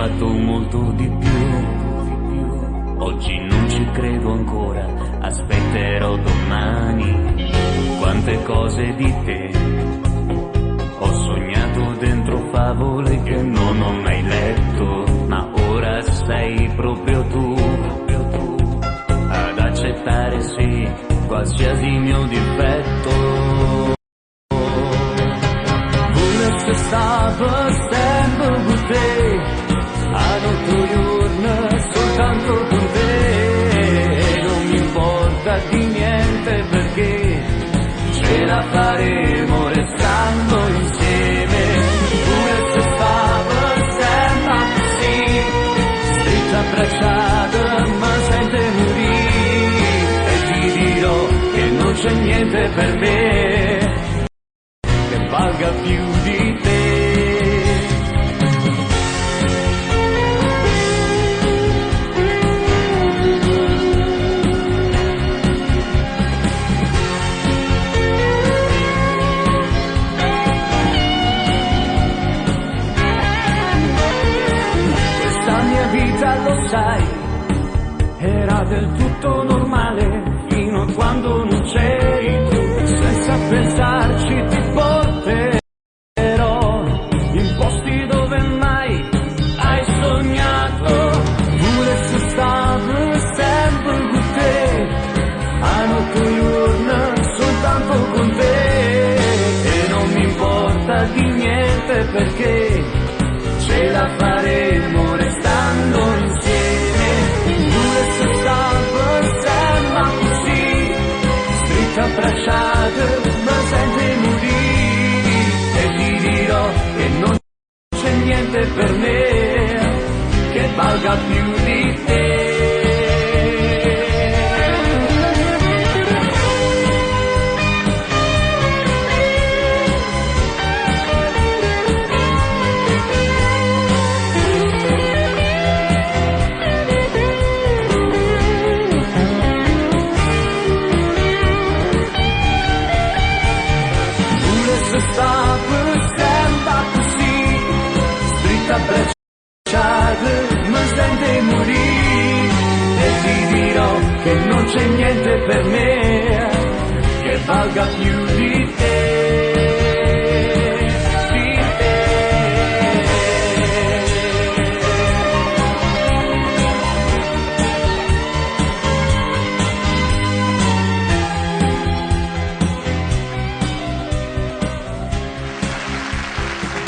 fatto molto di più. Oggi non ci credo ancora, aspetterò domani. Quante cose di te ho sognato dentro favole che non ho mai letto, ma ora sei proprio tu ad accettare sì qualsiasi mio difetto. Voglio stare sempre con te, ad ogni giorno soltanto con te, non mi importa di niente perché ce la faremo restando insieme. Voglio stare sempre così, stretta abbracciata ma senza morire, e ti dirò che non c'è niente per me che valga più di te. Questa mia vita, lo sai, era del tutto normale fino a quando non c'eri tu. Senza pensarci ti porterò in posti dove mai hai sognato. Volessi stare sempre con te, a notte giorno soltanto con te, e non mi importa di niente perché ce la faremo restando insieme. Volessi stare sempre così, stretta abbracciata ma senza morire, e ti dirò che non c'è niente per me che valga più di te. Stavo sempre così, stretta abbracciata ma senza morire, e ti dirò che non c'è niente per me che valga più